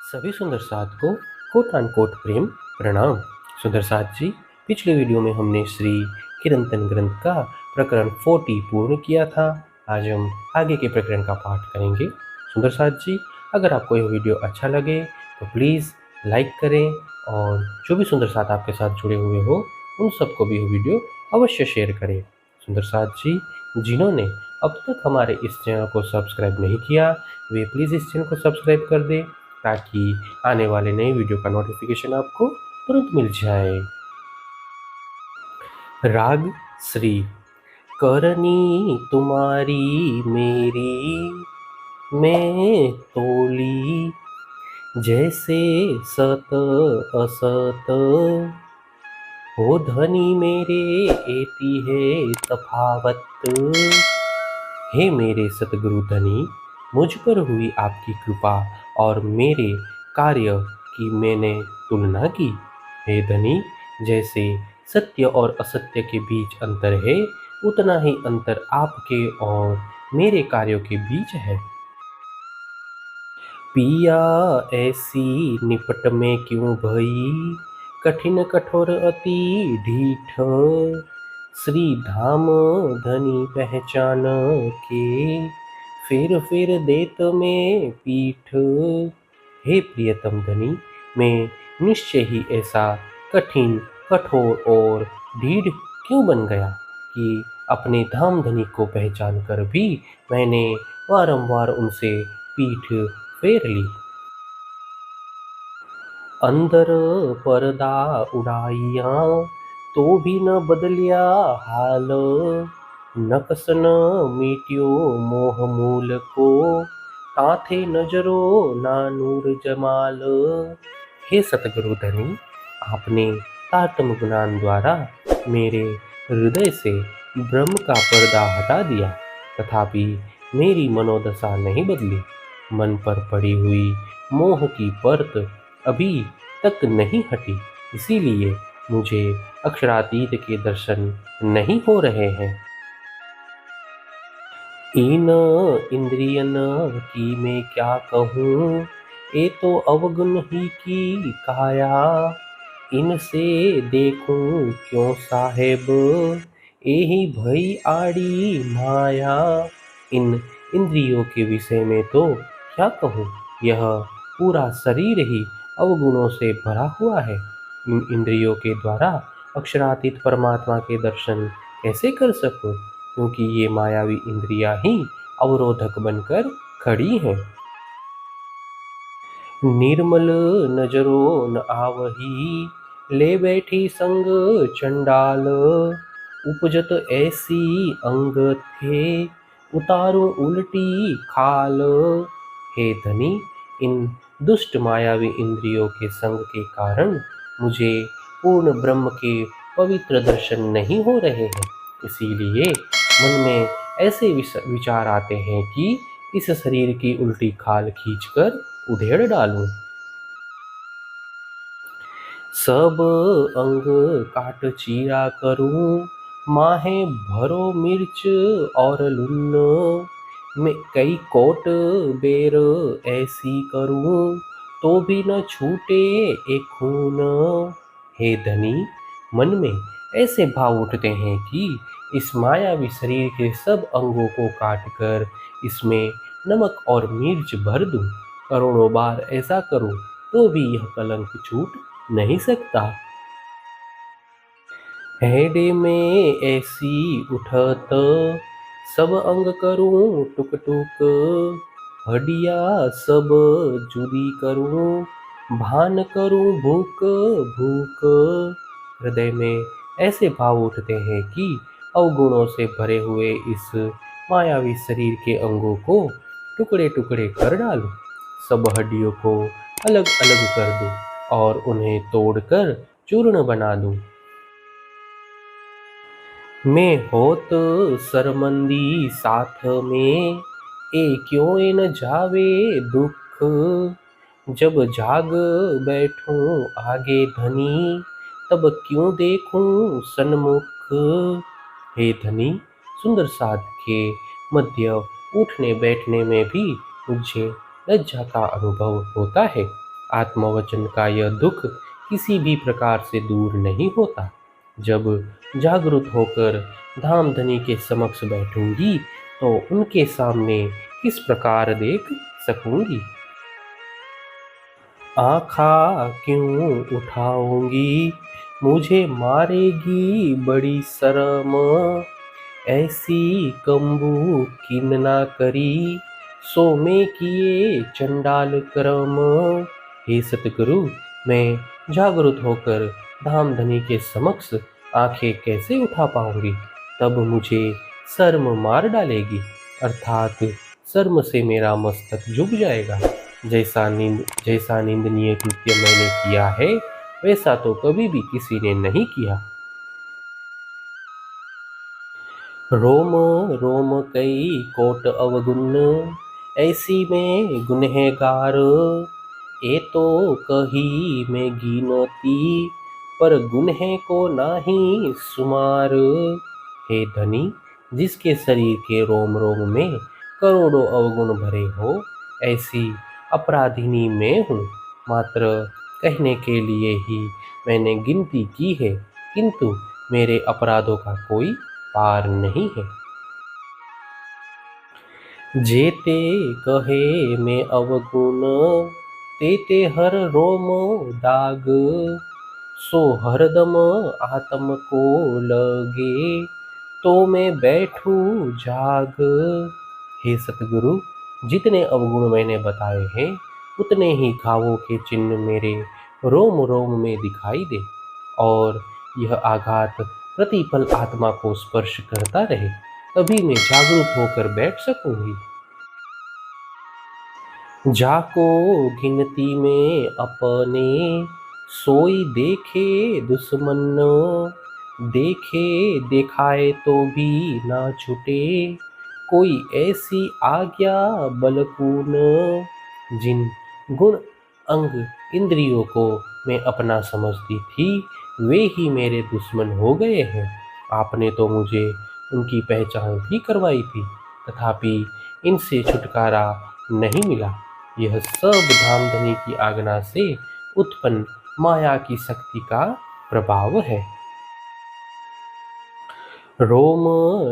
सभी सुंदर साथ को कोट एंड कोट प्रेम प्रणाम। सुंदर साथ जी, पिछले वीडियो में हमने श्री किरंतन ग्रंथ का प्रकरण 40 पूर्ण किया था। आज हम आगे के प्रकरण का पाठ करेंगे। सुंदर साथ जी, अगर आपको यह वीडियो अच्छा लगे तो प्लीज़ लाइक करें और जो भी सुंदर साथ आपके साथ जुड़े हुए हो उन सबको भी यह वीडियो अवश्य शेयर करें। सुंदर साथ जी, जिन्होंने अब तक हमारे इस चैनल को सब्सक्राइब नहीं किया वे प्लीज़ इस चैनल को सब्सक्राइब कर दें ताकि आने वाले नए वीडियो का नोटिफिकेशन आपको तुरंत मिल जाए। राग श्री। करनी तुम्हारी मेरी मैं तोली, जैसे सत असत हो धनी मेरे एती है तफावत। हे मेरे सतगुरु धनी, मुझ पर हुई आपकी कृपा और मेरे कार्य की मैंने तुलना की। हे धनी, जैसे सत्य और असत्य के बीच अंतर है उतना ही अंतर आपके और मेरे कार्यों के बीच है। पिया ऐसी निपट में क्यों भई, कठिन कठोर अति ढीठ। श्री धाम धनी पहचान के, फिर देत में पीठ। हे प्रियतम धनी, मैं निश्चय ही ऐसा कठिन कठोर और ढीठ क्यों बन गया कि अपने धाम धनी को पहचान कर भी मैंने बारंबार उनसे पीठ फेर ली। अंदर पर्दा उड़ाइया तो भी न बदलिया हाल। नकस न मिट्यो मोह मूल को, ताथे नजरो ना नूर जमाल। हे सतगुरु धनी, आपने तारतम ज्ञान द्वारा मेरे हृदय से ब्रह्म का पर्दा हटा दिया, तथापि मेरी मनोदशा नहीं बदली। मन पर पड़ी हुई मोह की परत अभी तक नहीं हटी, इसीलिए मुझे अक्षरातीत के दर्शन नहीं हो रहे हैं। इन इंद्रियन की मैं क्या कहूँ, ये तो अवगुण ही की काया। इनसे देखूं क्यों साहेब, यही भई आड़ी माया। इन इंद्रियों के विषय में तो क्या कहूँ, यह पूरा शरीर ही अवगुणों से भरा हुआ है। इन इंद्रियों के द्वारा अक्षरातीत परमात्मा के दर्शन कैसे कर सकूं, क्योंकि ये मायावी इंद्रियां ही अवरोधक बनकर खड़ी हैं। निर्मल नजरो न आवही, ले बैठी संग चंडाल। उपजत ऐसी अंग थे, उतारूं उल्टी खाल। हे धनी, इन दुष्ट मायावी इंद्रियों के संग के कारण मुझे पूर्ण ब्रह्म के पवित्र दर्शन नहीं हो रहे हैं। इसीलिए मन में ऐसे विचार आते हैं कि इस शरीर की उल्टी खाल खींचकर उधेड़ डालूं। सब अंग काट चीरा करूं, माहे भरो मिर्च और लून। मैं कई कोट बेर ऐसी करूं, तो भी न छूटे एक खून। हे धनी, मन में ऐसे भाव उठते हैं कि इस मायावी शरीर के सब अंगों को काटकर इसमें नमक और मिर्च भर दूं। करोड़ों बार ऐसा करूं तो भी यह कलंक छूट नहीं सकता। हेडे में ऐसी उठत, सब अंग करूं टुक टुक। हड्डिया सब जुदी करूं, भान करूं भूक भूक। हृदय में ऐसे भाव उठते हैं कि अवगुणों से भरे हुए इस मायावी शरीर के अंगों को टुकड़े टुकड़े कर डालूं। सब हड्डियों को अलग अलग कर दूं और उन्हें तोड़कर चूर्ण बना दूं। मैं होत शर्मंदी साथ में, ए क्यों न जावे दुख। जब जाग बैठूं आगे धनी, तब क्यों देखूं सन्मुख। हे धनी, सुंदर साध के मध्य उठने बैठने में भी मुझे लज्जा का अनुभव होता है। आत्मवचन का यह दुख किसी भी प्रकार से दूर नहीं होता। जब जागृत होकर धामधनी के समक्ष बैठूंगी तो उनके सामने किस प्रकार देख सकूंगी। आँखा क्यों उठाऊंगी, मुझे मारेगी बड़ी शर्म। ऐसी कम्बू किन ना करी, सो में किए चंडाल कर्म। हे सतगुरु, मैं जागृत होकर धामधनी के समक्ष आंखें कैसे उठा पाऊंगी। तब मुझे शर्म मार डालेगी, अर्थात शर्म से मेरा मस्तक झुक जाएगा। जैसा निंदनीय कृत्य मैंने किया है वैसा तो कभी भी किसी ने नहीं किया। रोम रोम कई कोट अवगुण, ऐसी में गुनहगार। ए तो कही मैं गिनती, पर गुनह को नाही सुमार। हे धनी, जिसके शरीर के रोम रोम में करोड़ों अवगुण भरे हो, ऐसी अपराधिनी मैं हूँ। मात्र कहने के लिए ही मैंने गिनती की है, किंतु मेरे अपराधों का कोई पार नहीं है। जेते कहे मैं अवगुण, तेते हर रोम दाग। सो हरदम आत्म को लगे, तो मैं बैठू जाग। हे सतगुरु, जितने अवगुण मैंने बताए हैं उतने ही घावों के चिन्ह मेरे रोम रोम में दिखाई दे, और यह आघात प्रतिपल आत्मा को स्पर्श करता रहे, तभी मैं जागरूक होकर बैठ सकूंगी। जाको गिनती में अपने, सोई देखे दुश्मन। देखे देखाए तो भी ना छूटे, कोई ऐसी आज्ञा बलपून। जिन गुण अंग इंद्रियों को मैं अपना समझती थी वे ही मेरे दुश्मन हो गए हैं। आपने तो मुझे उनकी पहचान भी करवाई थी, तथापि इनसे छुटकारा नहीं मिला। यह सब धामधनी की आज्ञा से उत्पन्न माया की शक्ति का प्रभाव है। रोम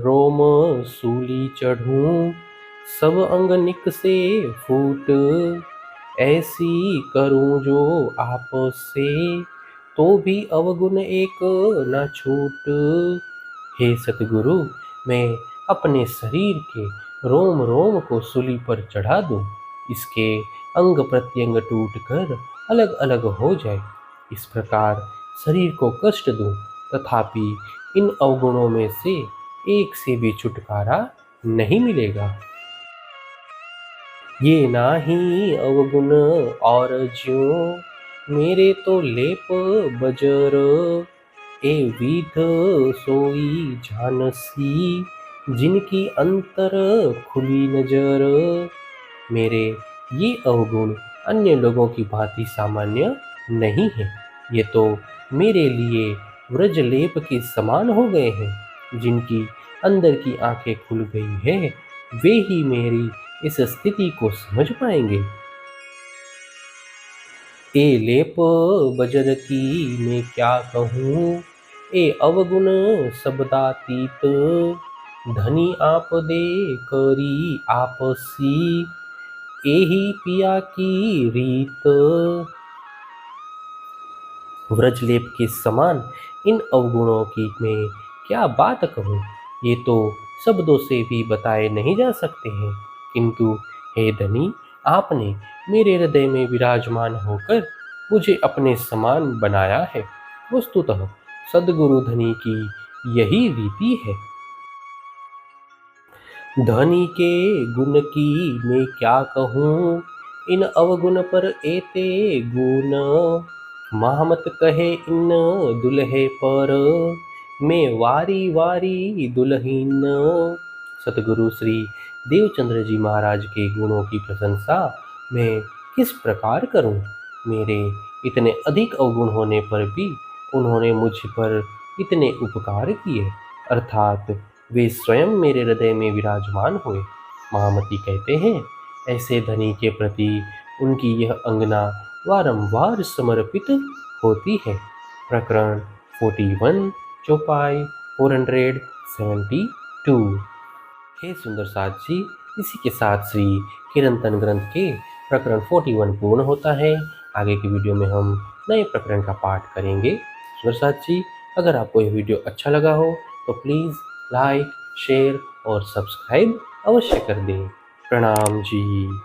रोम सूली चढ़ूं, सब अंग निक से फूट। ऐसी करूं जो आपस से, तो भी अवगुण एक न छूट। हे सतगुरु, मैं अपने शरीर के रोम रोम को सूली पर चढ़ा दूं, इसके अंग प्रत्यंग टूटकर अलग अलग हो जाए, इस प्रकार शरीर को कष्ट दूं, तथापि इन अवगुणों में से एक से भी छुटकारा नहीं मिलेगा। ये नाही अवगुण और ज्यों, मेरे तो लेप बजर। ए विध सोई जानसी, जिनकी अंतर खुली नजर। मेरे ये अवगुण अन्य लोगों की भांति सामान्य नहीं है, ये तो मेरे लिए व्रजलेप के समान हो गए हैं। जिनकी अंदर की आंखें खुल गई है वे ही मेरी इस स्थिति को समझ पाएंगे। ए लेप बजर की मैं क्या कहूँ, ए अवगुण शब्दातीत। धनी आप दे करी आपसी, एही पिया की रीत। व्रजलेप के समान इन अवगुणों की मैं क्या बात कहूँ, ये तो शब्दों से भी बताए नहीं जा सकते हैं। किंतु हे धनी, आपने मेरे हृदय में विराजमान होकर मुझे अपने समान बनाया है। वस्तुतः सद्गुरु धनी की यही रीति है। धनी के गुण की मैं क्या कहूँ, इन अवगुण पर एते गुण। महामत कहे इन दुल्हे पर, मैं वारी वारी दुल्हीन। सतगुरु श्री देवचंद्र जी महाराज के गुणों की प्रशंसा मैं किस प्रकार करूं। मेरे इतने अधिक अवगुण होने पर भी उन्होंने मुझ पर इतने उपकार किए, अर्थात वे स्वयं मेरे हृदय में विराजमान हुए। महामती कहते हैं, ऐसे धनी के प्रति उनकी यह अंगना वारंवार समर्पित होती है। प्रकरण 41 चौपाई 472। हे सुंदर साथ जी, इसी के साथ श्री किरंतन ग्रंथ के प्रकरण 41 पूर्ण होता है। आगे की वीडियो में हम नए प्रकरण का पाठ करेंगे। सुंदर साथ जी, अगर आपको यह वीडियो अच्छा लगा हो तो प्लीज़ लाइक, शेयर और सब्सक्राइब अवश्य कर दें। प्रणाम जी।